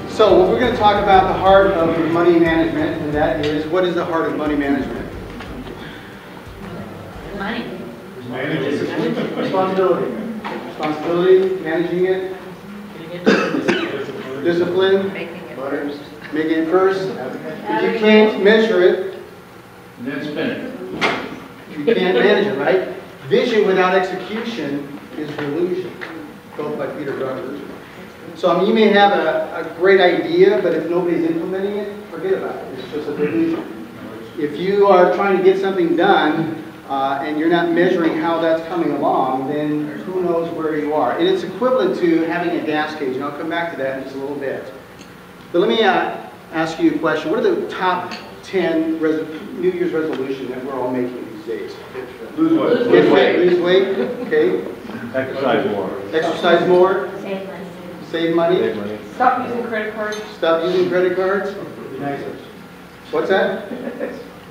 So we're going to talk about the heart of money management, and that is, what is the heart of money management? Money. Responsibility. Responsibility, managing it. Discipline. Making it first. If you can't measure it, then spend it. you can't manage it, right? Vision without execution is delusion. Both by Peter Robbins. So you may have a great idea, but if nobody's implementing it, forget about it. It's just a delusion. If you are trying to get something done and you're not measuring how that's coming along, then who knows where you are. And it's equivalent to having a gas gauge, and I'll come back to that in just a little bit. But let me ask you a question. What are the top 10 New Year's resolutions that we're all making these days? Lose weight. Get fit, lose weight, okay. Exercise more. Exercise more. Save money. Save money. Save money. Stop using credit cards. Stop using credit cards. Be nicer. What's that?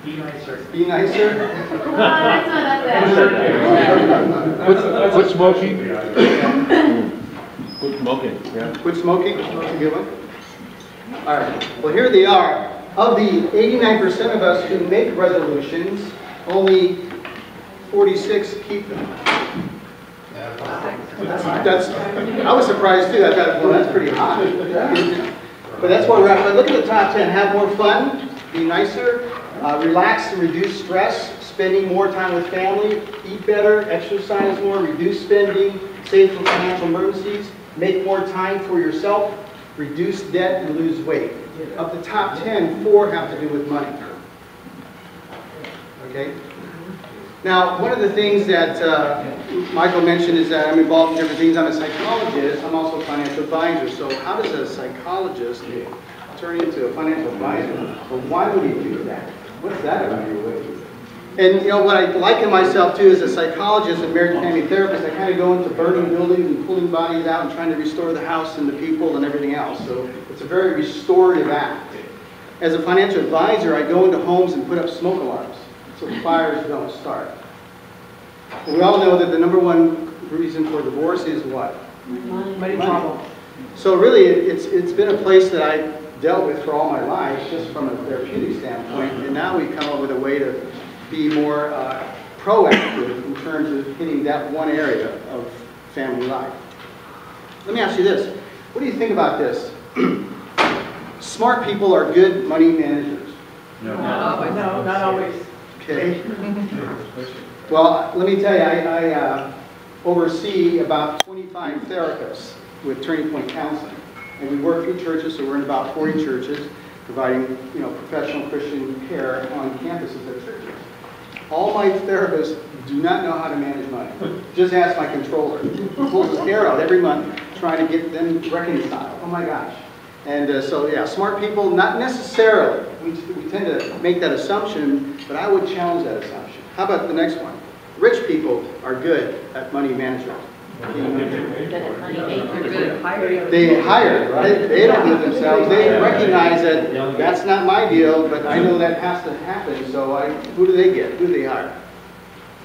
Be nicer. Be nicer. That's not that bad. Quit smoking. Quit smoking. Yeah. Quit smoking. That's a good one. All right. Well, here they are. Of the 89% of us who make resolutions, only 46 keep them. I was surprised too. I thought, well, that's pretty high. But that's where we're at. But look at the top 10. Have more fun, be nicer, relax and reduce stress, spending more time with family, eat better, exercise more, reduce spending, save for financial emergencies, make more time for yourself, reduce debt, and lose weight. Of the top 10, 4 have to do with money. Okay? Now, one of the things that Michael mentioned is that I'm involved in different things. I'm a psychologist. I'm also a financial advisor. So how does a psychologist turn into a financial advisor? Well, why would he do that? What's that about? And you know, what I liken myself to as a psychologist and marriage and family therapist, I kind of go into burning buildings and pulling bodies out and trying to restore the house and the people and everything else. So it's a very restorative act. As a financial advisor, I go into homes and put up smoke alarms so the fires don't start. We all know that the #1 reason for divorce is what? Money problem. So really, it's been a place that I dealt with for all my life, just from a therapeutic standpoint, and now we've come up with a way to be more proactive in terms of hitting that one area of family life. Let me ask you this. What do you think about this? Smart people are good money managers. No, not always. Okay. Well, let me tell you, I oversee about 25 therapists with Turning Point Counseling. And we work through churches, so we're in about 40 churches, providing professional Christian care on campuses at churches. All my therapists do not know how to manage money. Just ask my controller. He pulls his hair out every month trying to get them reconciled. Oh my gosh. And so yeah, smart people, not necessarily. We tend to make that assumption, but I would challenge that assumption. How about the next one? Rich people are good at money management. They hire, right? They don't do it themselves. They recognize that that's not my deal, but I know that has to happen, so who do they get? Who do they hire?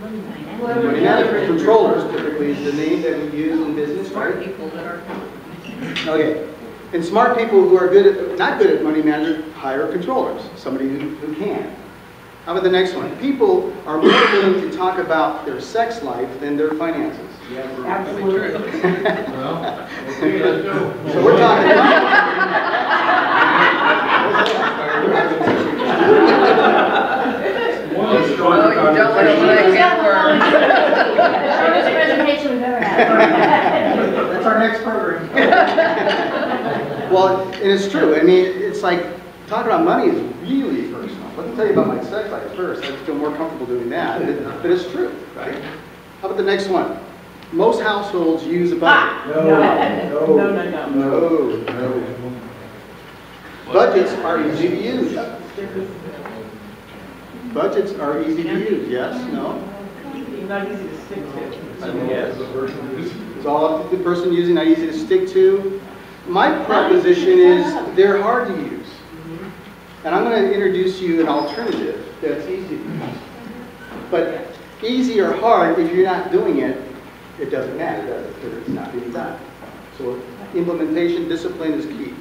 Money management. Controllers typically is the name that we use in business, right? Okay. And smart people who are not good at money management hire controllers, somebody who can. How about the next one? People are more willing to talk about their sex life than their finances. Absolutely. Well, okay, let's go. So we're talking about... Oh, you don't want to let that word. Shortest presentation we've ever had. That's our next program. Well, and it's true. I mean, it's like, talking about money is really personal. Let me tell you about my sex life first. I feel more comfortable doing that. But it's true, right? How about the next one? Most households use a budget. No. Budgets are easy to use. Budgets are easy to use. Yes? No? Not easy to stick to. Yes. It's all up to the person using, not easy to stick to. My proposition is they're hard to use. And I'm going to introduce you an alternative that's easy to use. But easy or hard, if you're not doing it, it doesn't matter, does it? Because it's not being done. So implementation, discipline is key.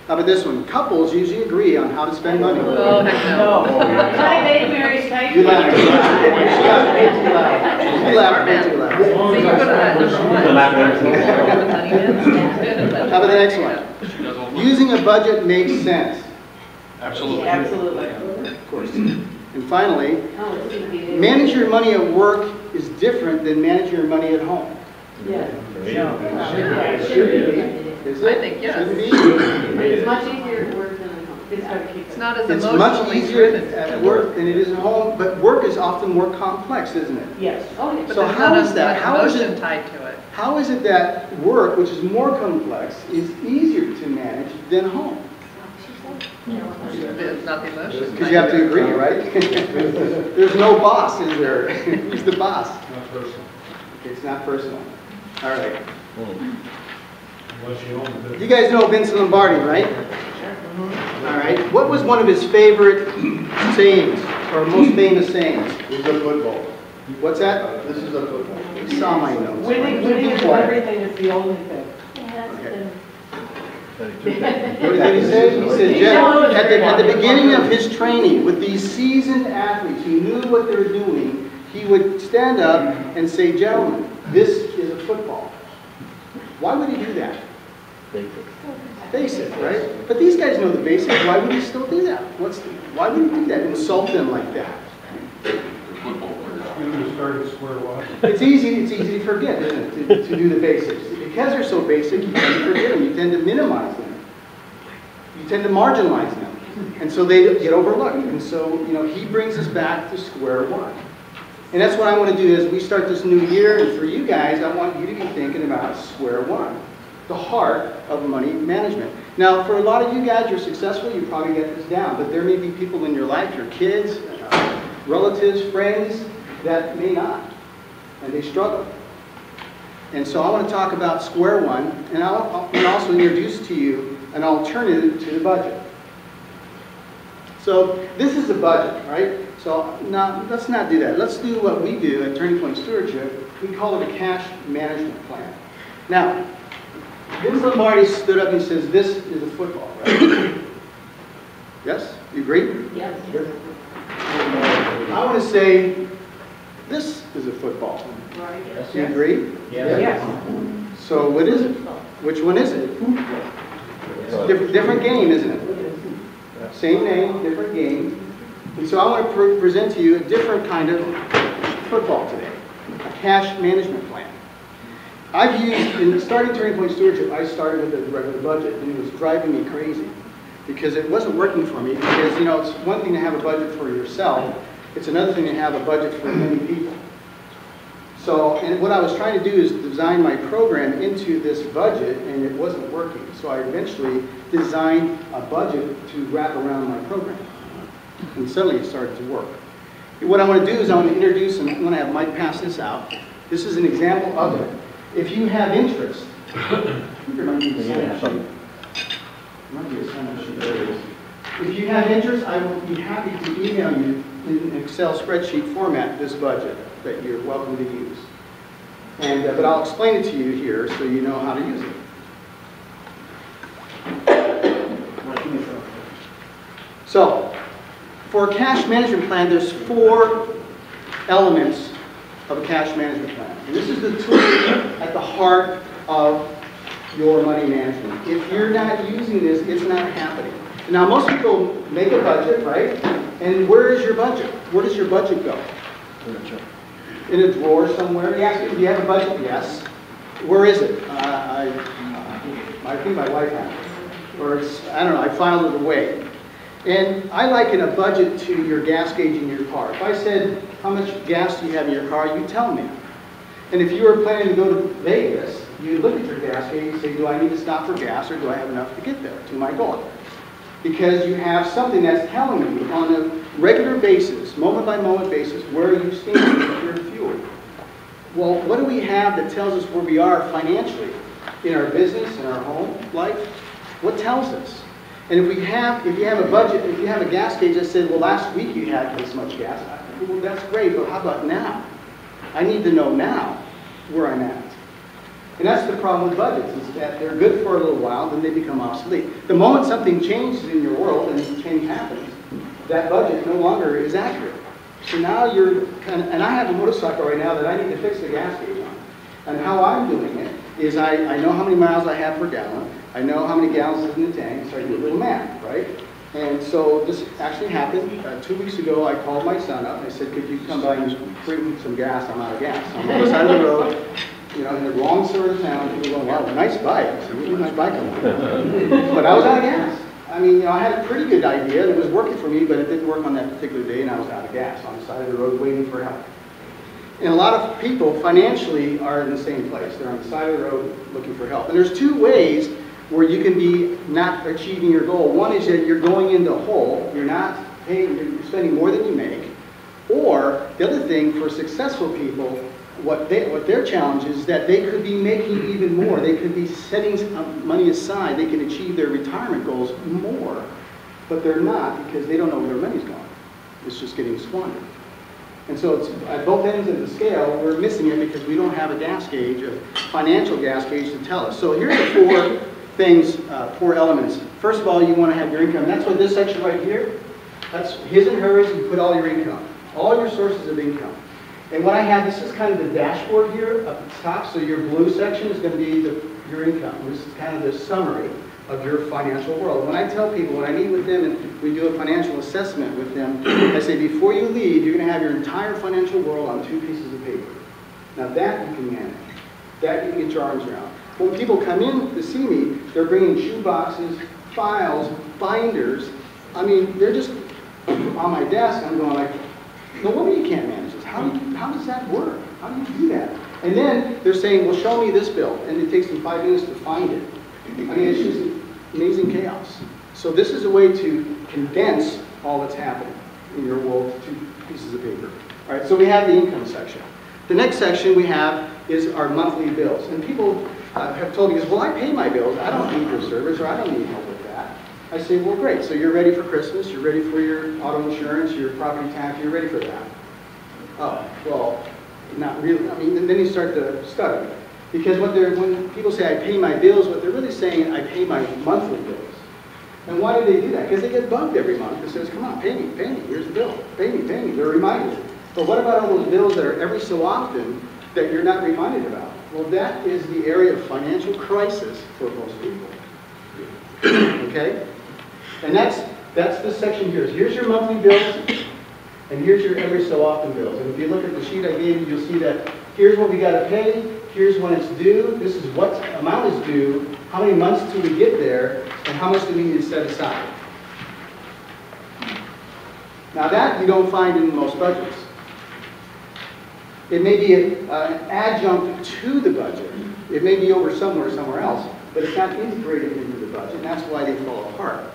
How about this one? Couples usually agree on how to spend money. Oh, heck no. Tight, baby, Mary's tight. You laughed too loud. You laughed way too loud. So you go to that number one. How about the next one? Using a budget makes sense. Absolutely. Absolutely. Of course. And finally, manage your money at work is different than managing your money at home. Yeah. Is it? I think yes. Shouldn't be. It's much easier at work than at home. It's gotta keep It's it. not as It's much emotionally easier driven. at work than it is at home, but work is often more complex, isn't it? Yes. Oh, yeah. But So there's how not is as that? much How is emotion it? tied to it. How is it that work, which is more complex, is easier to manage than home? It's not the emotion. Because you have to agree, right? There's no boss, is there? Who's the boss? Not personal. It's not personal. All right. Unless you own the business. You guys know Vince Lombardi, right? All right. What was one of his favorite sayings, or most famous sayings? This is a football. What's that? This is a football. You saw my notes. Winning is everything, is the only thing. What did he say? He said, Jeff, at the beginning of his training with these seasoned athletes who knew what they were doing, he would stand up and say, gentlemen, this is a football. Why would he do that? Basic, right? But these guys know the basics. Why would he still do that? Why would he do that? Insult them like that? You just started square one. It's easy to forget, isn't it, to do the basics. Because they're so basic, you tend to forget them. You tend to minimize them. You tend to marginalize them. And so they get overlooked. And so, he brings us back to square one. And that's what I want to do as we start this new year. And for you guys, I want you to be thinking about square one, the heart of money management. Now, for a lot of you guys, you're successful, you probably get this down. But there may be people in your life, your kids, relatives, friends, that may not. And they struggle. And so I want to talk about square one, and I'll also introduce to you an alternative to the budget. So this is the budget, right? So now let's not do that. Let's do what we do at Turning Point Stewardship. We call it a cash management plan. Now, Vince Lombardi stood up and says, this is a football, right? Yes? You agree? Yes. I want to say, this is a football. Do you agree? Yes. So what is it? Which one is it? Different game, isn't it? Same name, different game. And so I want to present to you a different kind of football today, a cash management plan. I've used, in starting Turning Point Stewardship, I started with a regular budget, and it was driving me crazy because it wasn't working for me. Because, it's one thing to have a budget for yourself, it's another thing to have a budget for many people. So, and what I was trying to do is design my program into this budget, and it wasn't working. So I eventually designed a budget to wrap around my program. And suddenly it started to work. And what I want to do is I want to introduce, and I'm going to have Mike pass this out. This is an example of it. If you have interest, there might be a sign-up sheet. Might be a sign-up sheet. There it is. If you have interest, I will be happy to email you in an Excel spreadsheet format this budget that you're welcome to use. And but I'll explain it to you here so you know how to use it. So, for a cash management plan, there's 4 elements of a cash management plan. And this is the tool at the heart of your money management. If you're not using this, it's not happening. Now, most people make a budget, right? And where is your budget? Where does your budget go? In a drawer somewhere? Yes. Do you have a budget? Yes. Where is it? I think my wife has it. Or it's, I don't know, I filed it away. And I liken a budget to your gas gauge in your car. If I said, how much gas do you have in your car, you tell me. And if you were planning to go to Vegas, you look at your gas gauge and say, do I need to stop for gas or do I have enough to get there to my goal? Because you have something that's telling you on a regular basis, moment by moment basis, where you stand with your fuel. Well, what do we have that tells us where we are financially in our business, in our home life? What tells us? And if you have a budget, if you have a gas gauge that said, well, last week you had this much gas, well, that's great, but how about now? I need to know now where I'm at. And that's the problem with budgets, is that they're good for a little while, then they become obsolete. The moment something changes in your world and change happens, that budget no longer is accurate. So now you're and I have a motorcycle right now that I need to fix the gas gauge on. And how I'm doing it is I know how many miles I have per gallon, I know how many gallons is in the tank, so I do a little math, right? And so this actually happened 2 weeks ago. I called my son up and I said, could you come by and bring some gas? I'm out of gas. I'm on the side of the road, you know, in the wrong side of town. People going, wow, nice bike. I said, really nice bike. But I was out of gas. I mean, you know, I had a pretty good idea. It was working for me, but it didn't work on that particular day, and I was out of gas on the side of the road waiting for help. And a lot of people financially are in the same place. They're on the side of the road looking for help. And there's two ways where you can be not achieving your goal. One is that you're going into a hole. You're not paying, you're spending more than you make. Or the other thing for successful people, what their challenge is that they could be making even more. They could be setting money aside. They can achieve their retirement goals more, but they're not because they don't know where their money's going. It's just getting squandered. And so it's at both ends of the scale, we're missing it because we don't have a gas gauge, a financial gas gauge to tell us. So here's the four things, four elements. First of all, you want to have your income. That's what this section right here, that's his and hers. You put all your income, all your sources of income. And what I have, this is kind of the dashboard here up at the top. So your blue section is going to be your income. This is kind of the summary of your financial world. When I tell people, when I meet with them and we do a financial assessment with them, I say before you leave, you're going to have your entire financial world on 2 pieces of paper. Now that you can manage. That you can get your arms around. When people come in to see me, they're bringing shoe boxes, files, binders. I mean, they're just on my desk. I'm going like, no wonder you can't manage this. How does that work? How do you do that? And then they're saying, well, show me this bill. And it takes them 5 minutes to find it. I mean, it's just amazing chaos. So this is a way to condense all that's happening in your world to 2 pieces of paper. All right, so we have the income section. The next section we have is our monthly bills. And people have told me, well, I pay my bills. I don't need your service, or I don't need help with that. I say, well, great. So you're ready for Christmas. You're ready for your auto insurance, your property tax. You're ready for that. Oh, well, not really. I mean, and then you start to stutter. Because when people say I pay my bills, what they're really saying, I pay my monthly bills. And why do they do that? Because they get bugged every month. It says, come on, pay me, here's the bill. Pay me. They're reminded. But what about all those bills that are every so often that you're not reminded about? Well, that is the area of financial crisis for most people. Okay? And that's this section here. So here's your monthly bills, and here's your every so often bills. And if you look at the sheet I gave you, you'll see that here's what we got to pay, here's when it's due, this is what amount is due, how many months till we get there, and how much do we need to set aside. Now that you don't find in most budgets. It may be an adjunct to the budget. It may be over somewhere else, but it's not integrated into the budget, and that's why they fall apart.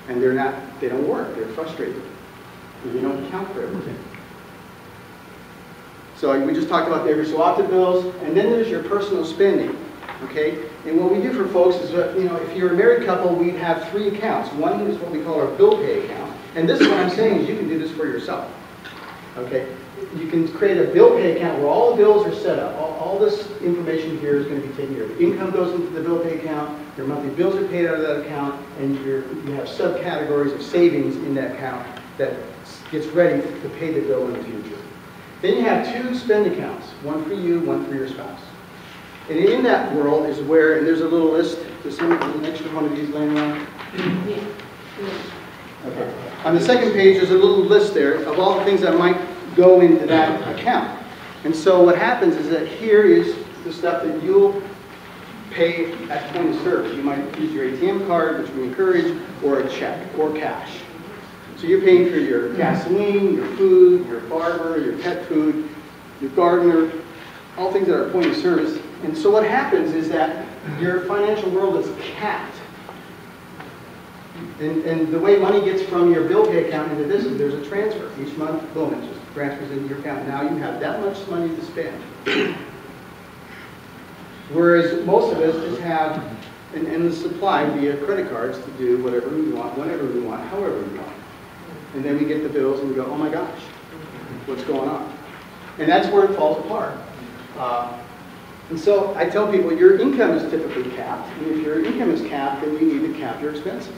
And they don't work, they're frustrated. And they don't account for everything. So we just talked about the every so often bills, and then there's your personal spending, okay? And what we do for folks is, you know, if you're a married couple, we have 3 accounts. One is what we call our bill pay account, and this is what I'm saying is you can do this for yourself, okay? You can create a bill pay account where all the bills are set up. All this information here is going to be taken care of. Income goes into the bill pay account, your monthly bills are paid out of that account, and you have subcategories of savings in that account that gets ready to pay the bill in the future. Then you have 2 spend accounts, one for you, one for your spouse. And in that world is where, and there's a little list, there's an extra one of these laying around. Okay. On the second page, there's a little list there of all the things that might go into that account. And so what happens is that here is the stuff that you'll pay at point of service. You might use your ATM card, which we encourage, or a check, or cash. So you're paying for your gasoline, your food, your barber, your pet food, your gardener, all things that are point of service. And so what happens is that your financial world is capped. And the way money gets from your bill pay account into this is there's a transfer. Each month, boom, it just transfers into your account. Now you have that much money to spend. Whereas most of us just have an endless supply via credit cards to do whatever we want, whenever we want, however we want. And then we get the bills and we go, oh my gosh, what's going on? And that's where it falls apart. And so I tell people your income is typically capped, and if your income is capped, then you need to cap your expenses.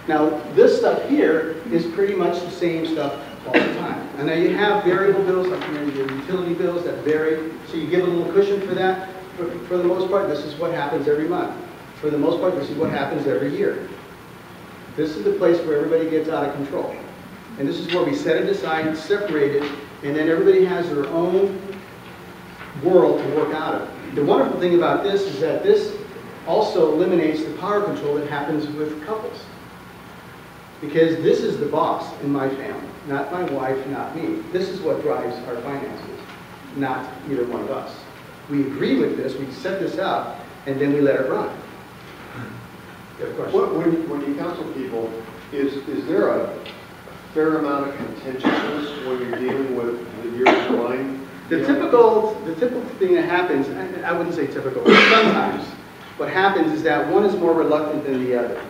Now, this stuff here is pretty much the same stuff all the time. And now you have variable bills, like your utility bills that vary, so you give a little cushion for that. For the most part, this is what happens every month. For the most part, this is what happens every year. This is the place where everybody gets out of control. And this is where we set it aside, separate it, and then everybody has their own world to work out of. The wonderful thing about this is that this also eliminates the power control that happens with couples. Because this is the boss in my family, not my wife, not me. This is what drives our finances, not either one of us. We agree with this, we set this up, and then we let it run. Of course. When you counsel people, is there a fair amount of contentiousness when you're dealing with the year's line? The typical thing that happens, I wouldn't say typical, but sometimes what happens is that one is more reluctant than the other.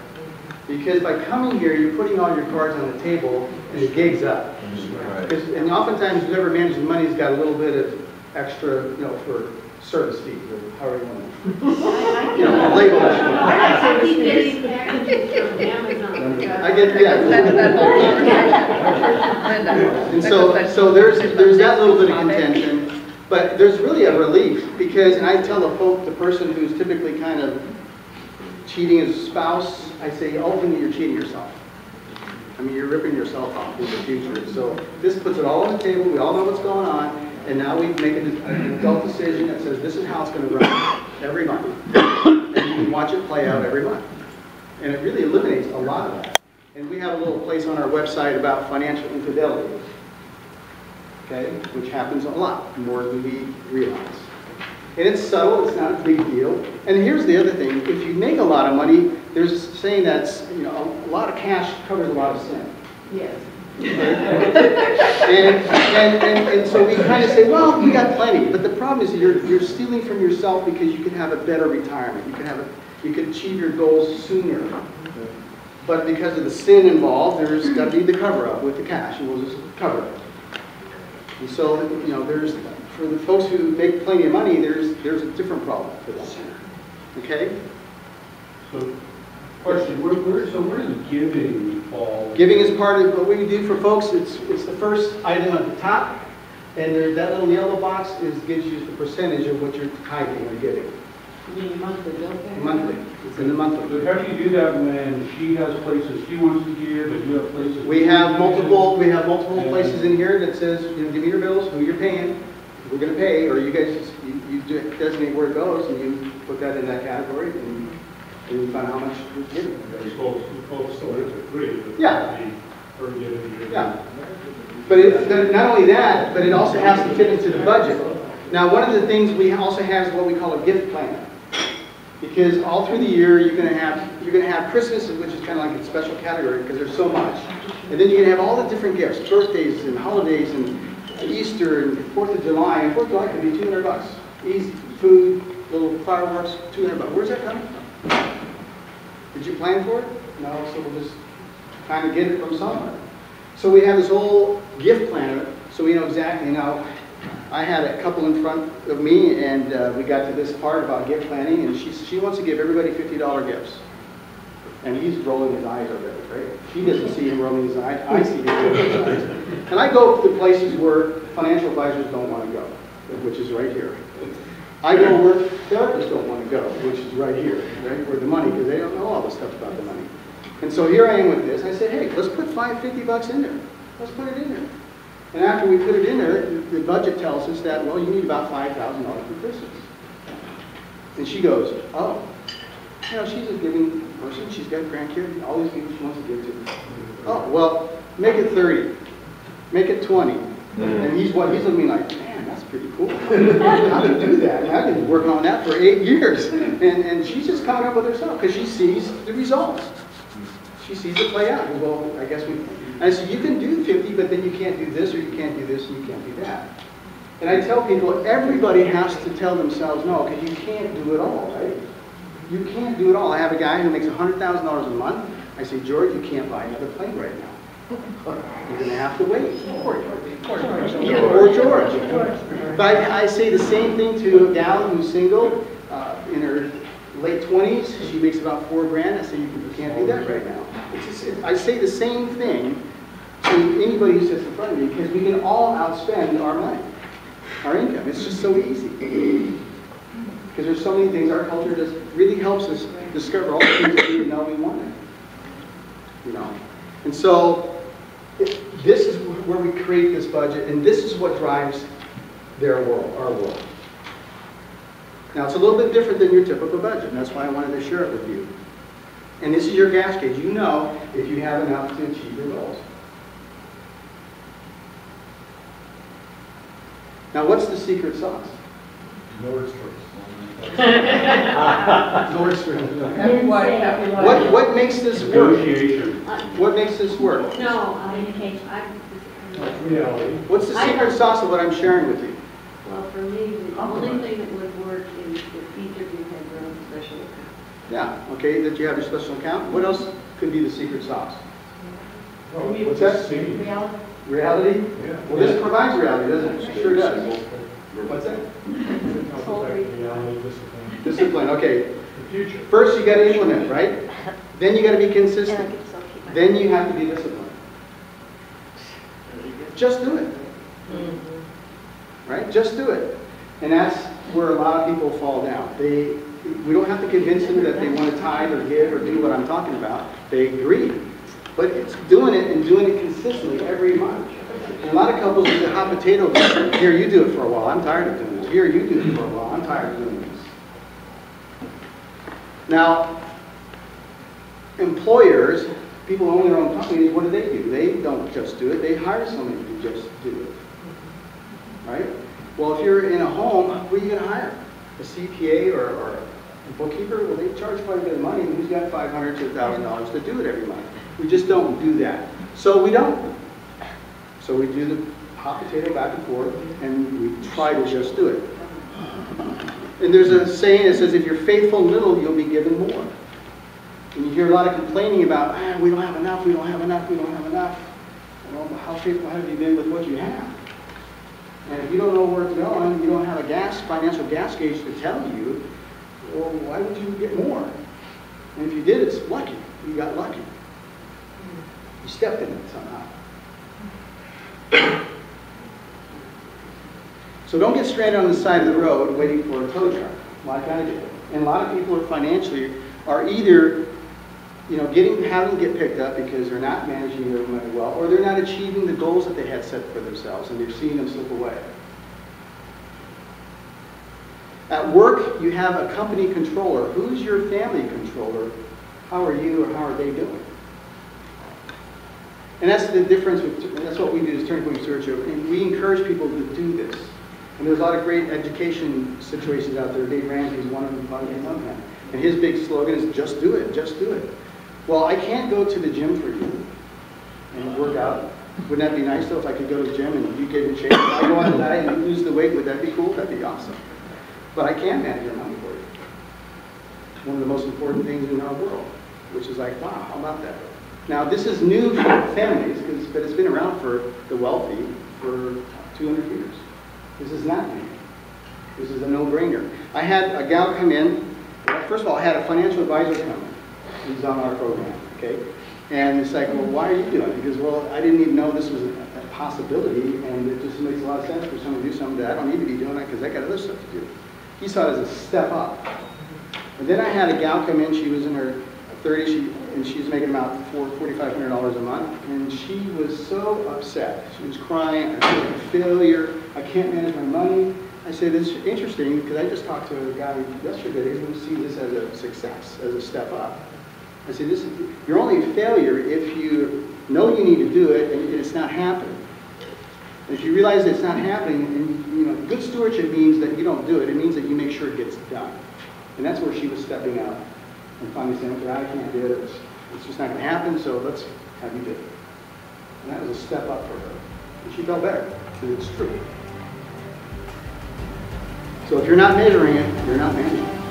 Because by coming here, you're putting all your cards on the table, and the gig's up. And oftentimes, whoever manages the money's got a little bit of extra, for service fees, or however you want to, label that. I keep getting packages from Amazon. I get, and so there's that little bit of contention, but there's really a relief because, and I tell the person who's typically kind of cheating his spouse, I say, ultimately you're cheating yourself. I mean, you're ripping yourself off in the future. So this puts it all on the table. We all know what's going on, and now we make an adult decision that says this is how it's going to run every month, and you can watch it play out every month. And it really eliminates a lot of that. And we have a little place on our website about financial infidelity, okay, which happens a lot more than we realize. And it's subtle, it's not a big deal. And here's the other thing, if you make a lot of money, there's a saying that's, a lot of cash covers a lot of sin. Yes. And so we kind of say, well, we got plenty. But the problem is you're stealing from yourself because you can have a better retirement. You can achieve your goals sooner. But because of the sin involved, there's got to be the cover-up with the cash, and we'll just cover it. And so, there's, for the folks who make plenty of money, there's a different problem for them. Okay? So, question, where does giving fall? Giving is part of what we do for folks. It's the first item at the top, and that little yellow box gives you the percentage of what you're tithing or giving. You mean monthly bill payment? Monthly. It's in the monthly. So how do you do that when she has places she wants to give, but you have places? We have multiple places in here that says, give me your bills, who you're paying, we're going to pay, or you guys you designate where it goes, and you put that in that category, and you find how much you're giving. Folks still have to agree. Yeah. Her giving. Yeah. But not only that, but it also has to fit into the budget. Now, one of the things we also have is what we call a gift plan. Because all through the year, you're going to have Christmas, which is kind of like a special category because there's so much. And then you're going to have all the different gifts, birthdays and holidays and Easter and 4th of July. And 4th of July can be $200. Easy food, little fireworks, $200. Where's that coming from? Did you plan for it? No, so we'll just kind of get it from somewhere. So we have this whole gift planner, so we know exactly. Now, I had a couple in front of me, and we got to this part about gift planning, and she wants to give everybody $50 gifts. And he's rolling his eyes over it, right? She doesn't see him rolling his eyes. I see him rolling his eyes. And I go to places where financial advisors don't want to go, which is right here. I go where therapists don't want to go, which is right here, right? Where the money, because they don't know all the stuff about the money. And so here I am with this. I said, hey, let's put $50 in there. Let's put it in there. And after we put it in there, the budget tells us that, well, you need about $5,000 for Christmas. And she goes, oh, she's a giving person. She's got grandkids, all these people she wants to give to. Oh, well, make it 30. Make it 20. And he's looking at me like, man, that's pretty cool. How do you do that? And I've been working on that for 8 years. And she's just coming up with herself because she sees the results. She sees it play out. Well, I guess I said, you can do 50, but then you can't do this, or you can't do this, and you can't do that. And I tell people, everybody has to tell themselves no, because you can't do it all, right? You can't do it all. I have a guy who makes $100,000 a month. I say, George, you can't buy another plane right now. You're going to have to wait. Or George. But I say the same thing to a gal who's single, in her late 20s. She makes about $4 grand. I say, you can't do that right now. I say the same thing to anybody who sits in front of me, because we can all outspend our money, our income. It's just so easy. Because there's so many things our culture does, really helps us discover all the things that we didn't know we wanted. You know? And so, this is where we create this budget, and this is what drives their world, our world. Now, it's a little bit different than your typical budget, and that's why I wanted to share it with you. And this is your gas gauge. You know if you have enough to achieve your goals. Now, what's the secret sauce? No restrictions. No restrictions. Happy wife, happy life. What makes this work? Negotiation. What makes this work? No, communication. Reality. What's the secret sauce of what I'm sharing with you? Well, for me, the only thing that would work is if each of you had your own special account. Yeah, okay, that you have your special account. What else could be the secret sauce? Oh, What's that? Reality? Reality? Yeah. Well, this provides reality, doesn't it? Sure does. What's that? Reality, discipline. Discipline, okay. The future. First, you got to implement, right? Then you got to be consistent. Then you have to be disciplined. Just do it. Right? Just do it. And that's where a lot of people fall down. We don't have to convince them that they want to tithe or give or do what I'm talking about. They agree. But it's doing it and doing it consistently every month. And a lot of couples do the hot potato. Here, you do it for a while. I'm tired of doing this. Here, you do it for a while. I'm tired of doing this. Now, employers, people who own their own companies, what do? They don't just do it. They hire somebody to just do it. Right? Well, if you're in a home, who are you going to hire? A CPA or a bookkeeper? Well, they charge quite a bit of money, and who's got $500 to $1,000 to do it every month? We just don't do that. So we don't. So we do the hot potato back and forth, and we try to just do it. And there's a saying that says, if you're faithful in little, you'll be given more. And you hear a lot of complaining about, we don't have enough, we don't have enough, we don't have enough. Well, how faithful have you been with what you have? And if you don't know where it's going, you don't have a financial gas gauge to tell you, well, why would you get more? And if you did, it's lucky. You got lucky. You stepped in it somehow. So don't get stranded on the side of the road waiting for a tow truck, like I did. And a lot of people are either having to get picked up because they're not managing their money well, or they're not achieving the goals that they had set for themselves, and they're seeing them slip away. At work, you have a company controller. Who's your family controller? How are you, or how are they doing? And that's the difference. That's what we do as Turning Point Stewardship, and we encourage people to do this. And there's a lot of great education situations out there. Dave Ramsey's one of them, and his big slogan is "Just do it, just do it." Well, I can't go to the gym for you and work out. Wouldn't that be nice though if I could go to the gym and you get in shape? If I go on a diet and you lose the weight, would that be cool? That'd be awesome. But I can manage your money for you. It's one of the most important things in our world, which is like, wow, how about that? Now, this is new for families, but it's been around for the wealthy for 200 years. This is not new. This is a no-brainer. I had a gal come in. First of all, I had a financial advisor come in. He's on our program, okay? And it's like, well, why are you doing it? Because, well, I didn't even know this was a possibility, and it just makes a lot of sense for someone to do something that I don't need to be doing it because I got other stuff to do. He saw it as a step up. And then I had a gal come in. She was in her 30s, and she's making about $4,500 a month, and she was so upset. She was crying. I feel like a failure. I can't manage my money. I said, this is interesting because I just talked to a guy yesterday who sees this as a success, as a step up. I said, you're only a failure if you know you need to do it and it's not happening. And if you realize that it's not happening, and good stewardship means that you don't do it. It means that you make sure it gets done. And that's where she was stepping out and finally saying, okay, I can't do it. It's just not going to happen, so let's have you do it. And that was a step up for her. And she felt better, because it's true. So if you're not measuring it, you're not managing it.